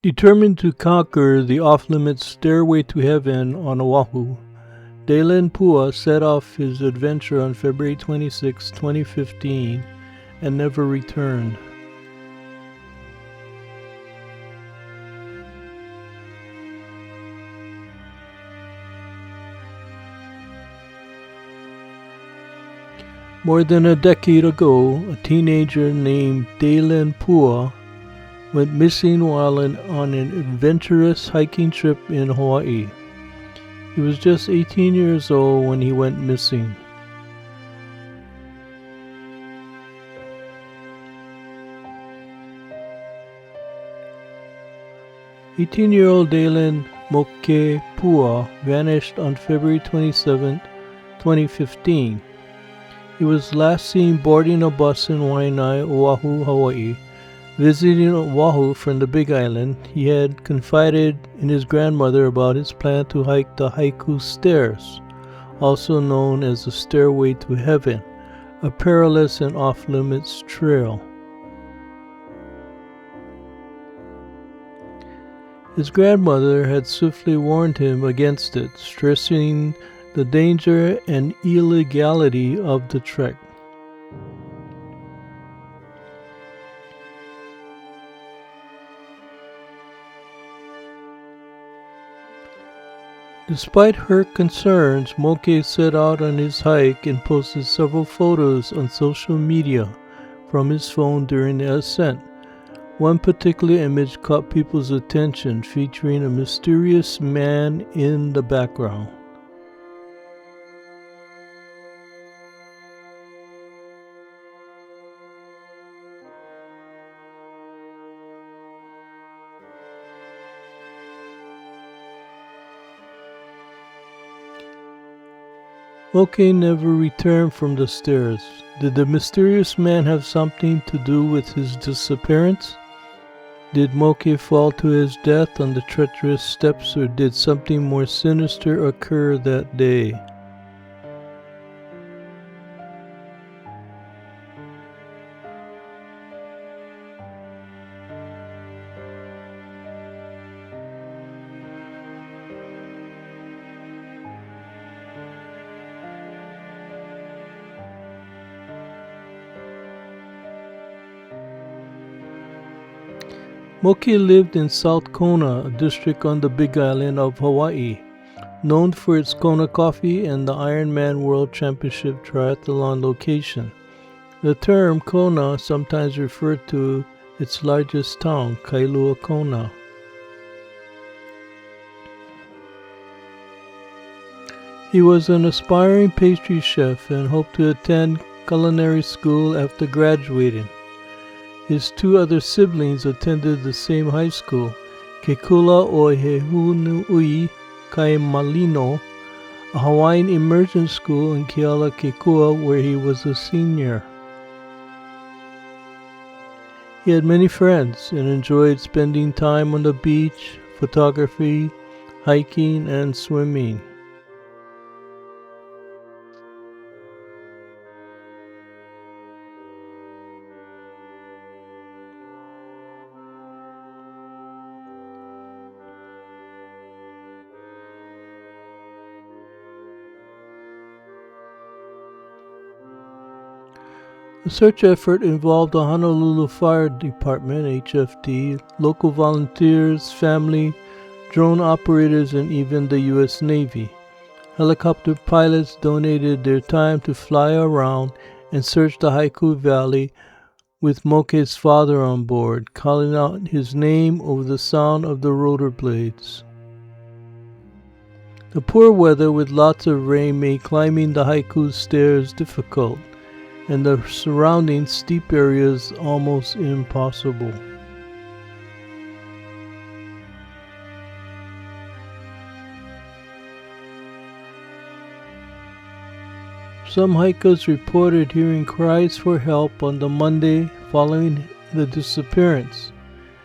Determined to conquer the off-limits Stairway to Heaven on Oahu, Daylenn Pua set off his adventure on February 26, 2015, and never returned. More than a decade ago, a teenager named Daylenn Pua went missing while on an adventurous hiking trip in Hawaii. He was just 18 years old when he went missing. "18-year-old Daylen Moke Pua vanished on February 27, 2015. He was last seen boarding a bus in Waianae, Oahu, Hawaii. Visiting Oahu from the Big Island, he had confided in his grandmother about his plan to hike the Haiku Stairs, also known as the Stairway to Heaven, a perilous and off-limits trail. His grandmother had swiftly warned him against it, stressing the danger and illegality of the trek. Despite her concerns, Moke set out on his hike and posted several photos on social media from his phone during the ascent. One particular image caught people's attention, featuring a mysterious man in the background. Moke never returned from the stairs. Did the mysterious man have something to do with his disappearance? Did Moke fall to his death on the treacherous steps, or did something more sinister occur that day? Moke lived in South Kona, a district on the Big Island of Hawaii, known for its Kona coffee and the Ironman World Championship triathlon location. The term Kona sometimes referred to its largest town, Kailua Kona. He was an aspiring pastry chef and hoped to attend culinary school after graduating. His two other siblings attended the same high school, Kekula o Hehunui Kaimalino, a Hawaiian immersion school in Kealakekua, where he was a senior. He had many friends and enjoyed spending time on the beach, photography, hiking, and swimming. The search effort involved the Honolulu Fire Department, HFD, local volunteers, family, drone operators, and even the U.S. Navy. Helicopter pilots donated their time to fly around and search the Haiku Valley with Moke's father on board, calling out his name over the sound of the rotor blades. The poor weather with lots of rain made climbing the Haiku Stairs difficult, and the surrounding steep areas almost impossible. Some hikers reported hearing cries for help on the Monday following the disappearance,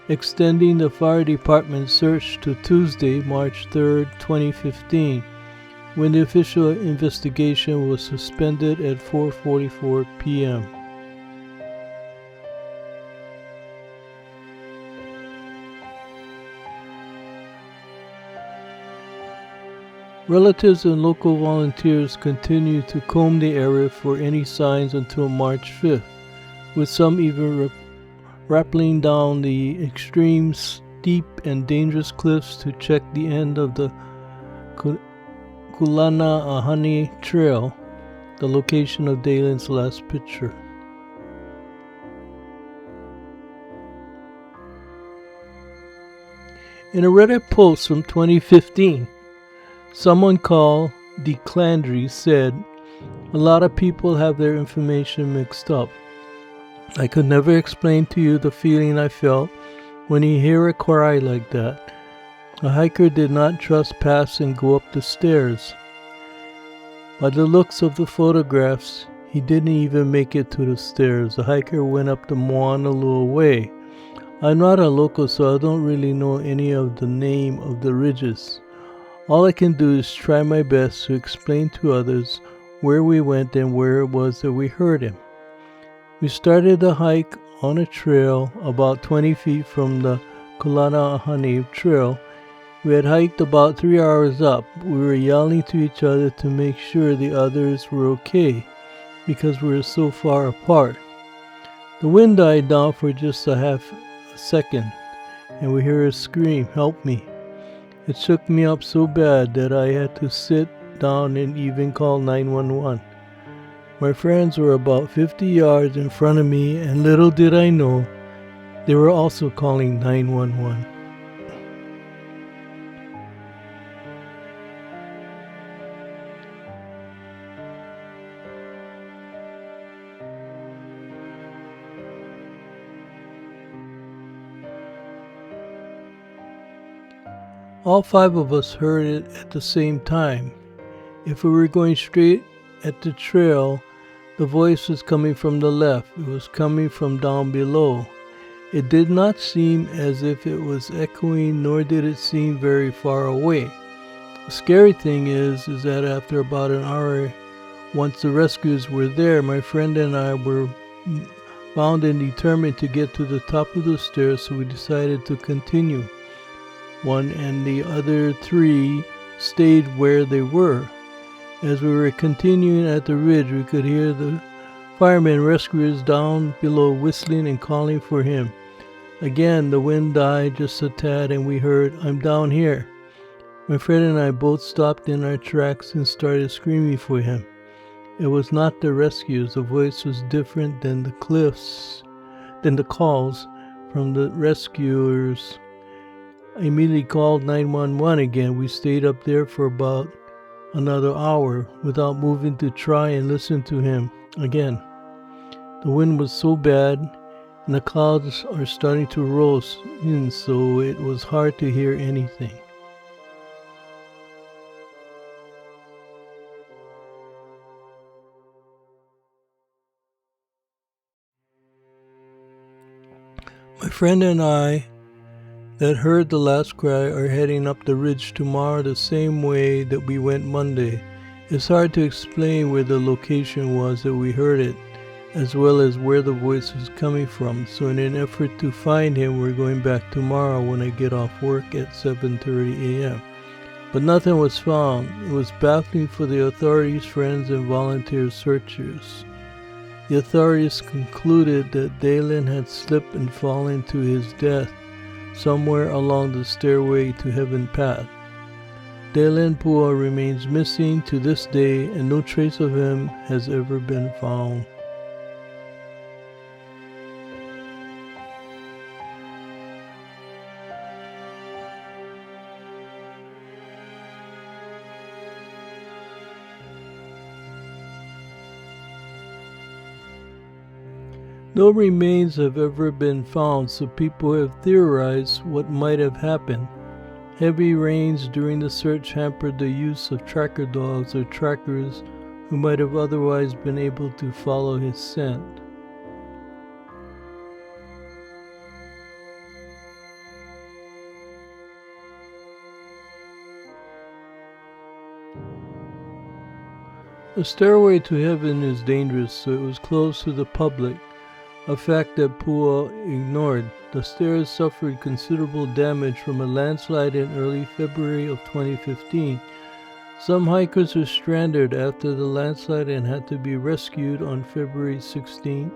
extending the fire department's search to Tuesday, March 3, 2015, when the official investigation was suspended at 4:44 p.m. Relatives and local volunteers continue to comb the area for any signs until March 5th, with some even rappelling down the extreme steep and dangerous cliffs to check the end of the Kulana-Ahani Trail, the location of Daylen's last picture. In a Reddit post from 2015, someone called Declandry said, "A lot of people have their information mixed up. I could never explain to you the feeling I felt when you hear a cry like that. A hiker did not trespass and go up the stairs. By the looks of the photographs, he didn't even make it to the stairs. The hiker went up the Moana way. I'm not a local, so I don't really know any of the name of the ridges. All I can do is try my best to explain to others where we went and where it was that we heard him. We started the hike on a trail about 20 feet from the Kulana-Ahani Trail. We had hiked about 3 hours up. We were yelling to each other to make sure the others were okay because we were so far apart. The wind died down for just a half a second, and we heard a scream, 'Help me.' It shook me up so bad that I had to sit down and even call 911. My friends were about 50 yards in front of me, and little did I know, they were also calling 911. All 5 of us heard it at the same time. If we were going straight at the trail, the voice was coming from the left. It was coming from down below. It did not seem as if it was echoing, nor did it seem very far away. The scary thing is that after about an hour, once the rescuers were there, my friend and I were bound and determined to get to the top of the stairs, so we decided to continue. One and the other 3 stayed where they were. As we were continuing at the ridge, we could hear the firemen rescuers down below whistling and calling for him. Again, the wind died just a tad, and we heard, 'I'm down here.' My friend and I both stopped in our tracks and started screaming for him. It was not the rescuers. The voice was different than the calls from the rescuers. I immediately called 911 again. We stayed up there for about another hour without moving to try and listen to him again. The wind was so bad and the clouds are starting to roll in, so it was hard to hear anything. My friend and I that heard the last cry are heading up the ridge tomorrow the same way that we went Monday. It's hard to explain where the location was that we heard it, as well as where the voice was coming from, so in an effort to find him, we're going back tomorrow when I get off work at 7:30 a.m. But nothing was found. It was baffling for the authorities, friends, and volunteer searchers. The authorities concluded that Daylen had slipped and fallen to his death somewhere along the Stairway to Heaven path. Daylenn Pua remains missing to this day, and no trace of him has ever been found. No remains have ever been found, so people have theorized what might have happened. Heavy rains during the search hampered the use of tracker dogs or trackers who might have otherwise been able to follow his scent. The stairway to heaven is dangerous, so it was closed to the public, a fact that Pua ignored. The stairs suffered considerable damage from a landslide in early February of 2015, Some hikers were stranded after the landslide and had to be rescued on February 16,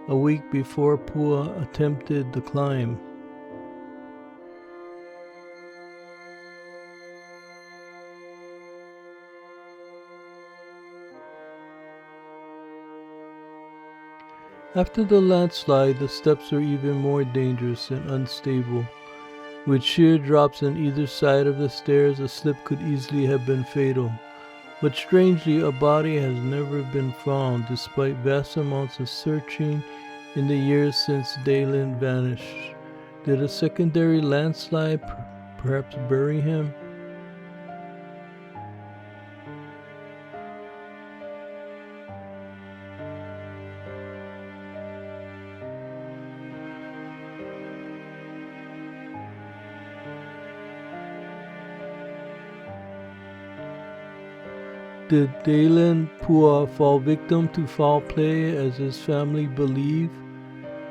a week before Pua attempted the climb. After the landslide, the steps were even more dangerous and unstable. With sheer drops on either side of the stairs, a slip could easily have been fatal. But strangely, a body has never been found despite vast amounts of searching in the years since Daylen vanished. Did a secondary landslide perhaps bury him? Did Daylenn Pua fall victim to foul play as his family believe?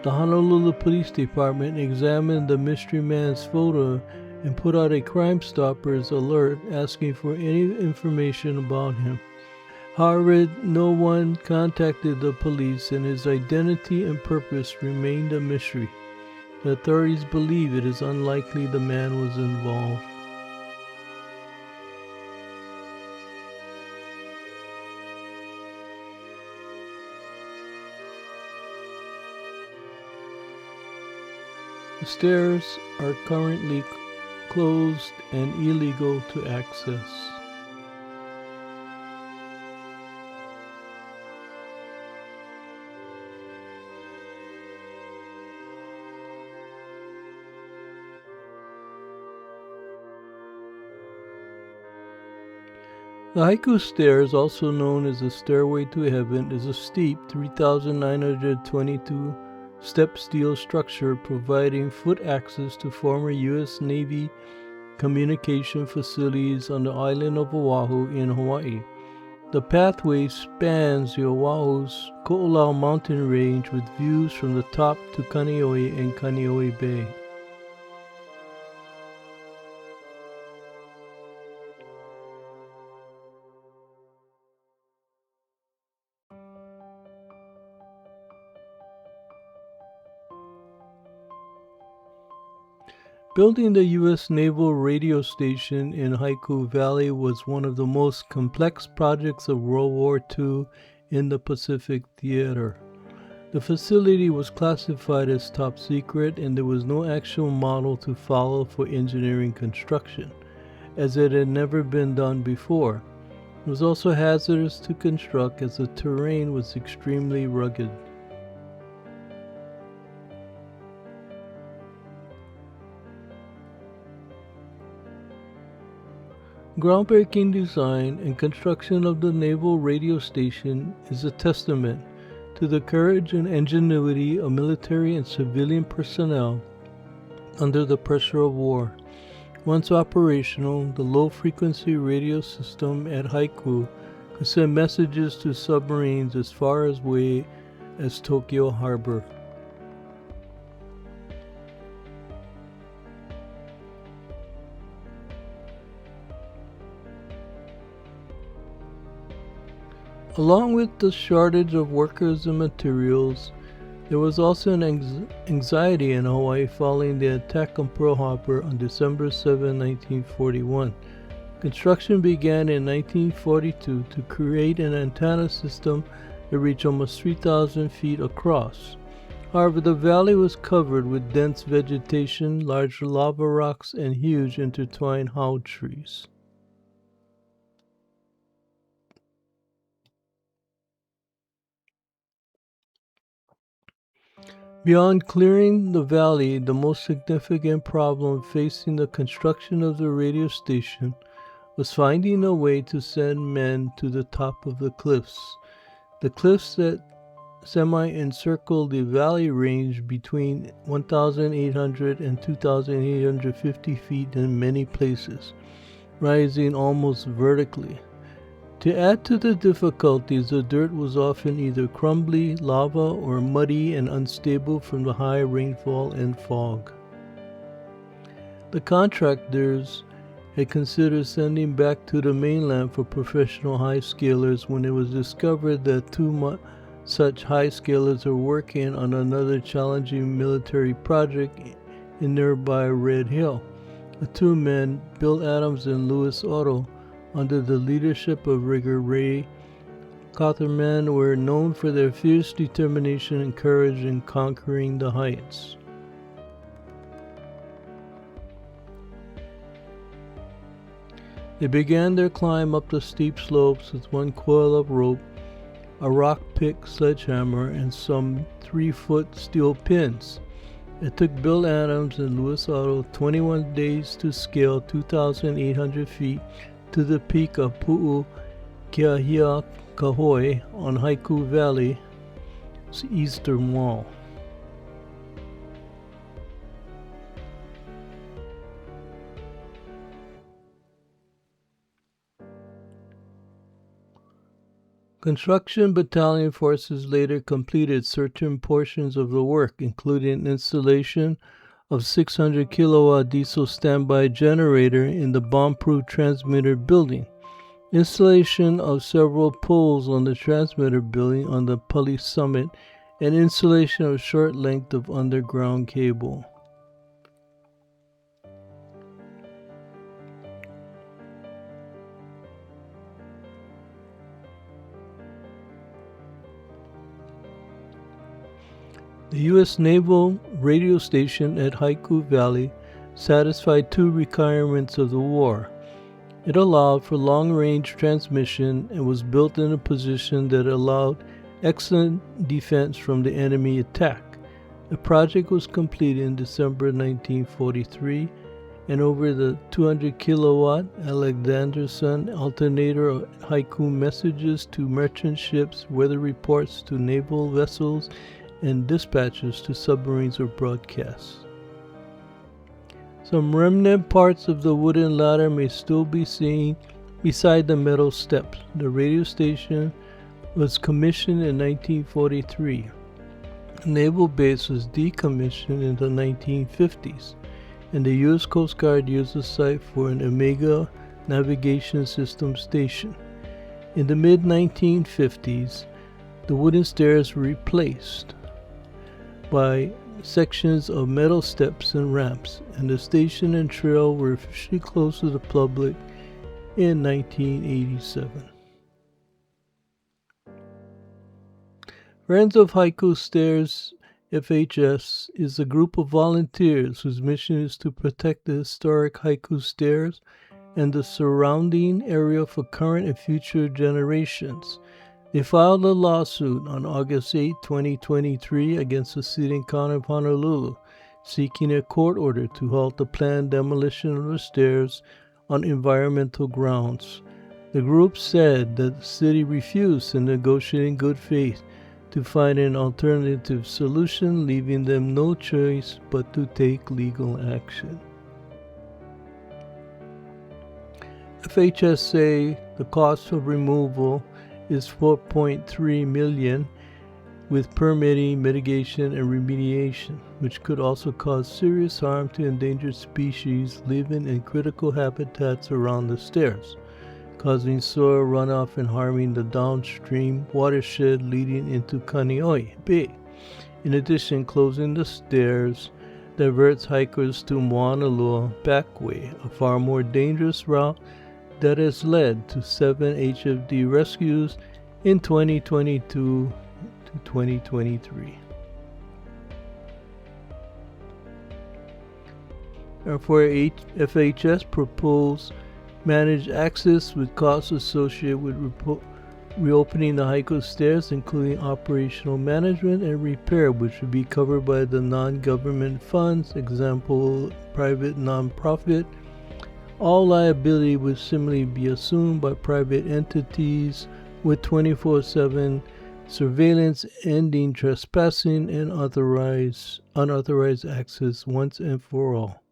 The Honolulu Police Department examined the mystery man's photo and put out a Crime Stoppers alert asking for any information about him. However, no one contacted the police and his identity and purpose remained a mystery. The authorities believe it is unlikely the man was involved. The stairs are currently closed and illegal to access. The Haiku Stairs, also known as the Stairway to Heaven, is a steep 3,922 step steel structure providing foot access to former U.S. Navy communication facilities on the island of Oahu in Hawaii. The pathway spans the Oahu's Ko'olau mountain range with views from the top to Kaneohe and Kaneohe Bay. Building the U.S. Naval Radio Station in Haiku Valley was one of the most complex projects of World War II in the Pacific Theater. The facility was classified as top secret and there was no actual model to follow for engineering construction, as it had never been done before. It was also hazardous to construct as the terrain was extremely rugged. Groundbreaking design and construction of the Naval Radio Station is a testament to the courage and ingenuity of military and civilian personnel under the pressure of war. Once operational, the low-frequency radio system at Haiku could send messages to submarines as far away as Tokyo Harbor. Along with the shortage of workers and materials, there was also an anxiety in Hawaii following the attack on Pearl Harbor on December 7, 1941. Construction began in 1942 to create an antenna system that reached almost 3,000 feet across. However, the valley was covered with dense vegetation, large lava rocks, and huge intertwined hau trees. Beyond clearing the valley, the most significant problem facing the construction of the radio station was finding a way to send men to the top of the cliffs. The cliffs that semi-encircle the valley range between 1,800 and 2,850 feet in many places, rising almost vertically. To add to the difficulties, the dirt was often either crumbly lava or muddy and unstable from the high rainfall and fog. The contractors had considered sending back to the mainland for professional high-scalers when it was discovered that such high-scalers are working on another challenging military project in nearby Red Hill. The two men, Bill Adams and Louis Otto, under the leadership of Rigger Ray Cotherman, were known for their fierce determination and courage in conquering the heights. They began their climb up the steep slopes with one coil of rope, a rock pick sledgehammer, and some 3-foot steel pins. It took Bill Adams and Louis Otto 21 days to scale 2,800 feet to the peak of Pu'u Keahiakahoi on Haiku Valley's eastern wall. Construction battalion forces later completed certain portions of the work, including installation of 600 kilowatt diesel standby generator in the bomb-proof transmitter building, installation of several poles on the transmitter building on the Pali summit, and installation of short length of underground cable. The U.S. Naval radio station at Haiku Valley satisfied two requirements of the war. It allowed for long-range transmission and was built in a position that allowed excellent defense from the enemy attack. The project was completed in December 1943, and over the 200 kilowatt Alexanderson alternator Haiku messages to merchant ships, weather reports to naval vessels, and dispatches to submarines were broadcast. Some remnant parts of the wooden ladder may still be seen beside the metal steps. The radio station was commissioned in 1943. The naval base was decommissioned in the 1950s, and the U.S. Coast Guard used the site for an Omega navigation system station. In the mid-1950s, the wooden stairs were replaced by sections of metal steps and ramps, and the station and trail were officially closed to the public in 1987. Friends of Haiku Stairs FHS is a group of volunteers whose mission is to protect the historic Haiku Stairs and the surrounding area for current and future generations. They filed a lawsuit on August 8, 2023 against the city and county of Honolulu, seeking a court order to halt the planned demolition of the stairs on environmental grounds. The group said that the city refused to negotiate in good faith to find an alternative solution, leaving them no choice but to take legal action. FHS say the cost of removal is $4.3 million with permitting, mitigation, and remediation, which could also cause serious harm to endangered species living in critical habitats around the stairs, causing soil runoff and harming the downstream watershed leading into Kaneohe Bay. In addition, closing the stairs diverts hikers to Moanalua Backway, a far more dangerous route that has led to 7 HFD rescues in 2022 to 2023. Therefore, FHS proposed managed access with costs associated with reopening the Haiku Stairs, including operational management and repair, which would be covered by the non-government funds, example, private non-profit. All liability would similarly be assumed by private entities with 24/7 surveillance, ending trespassing and unauthorized access once and for all.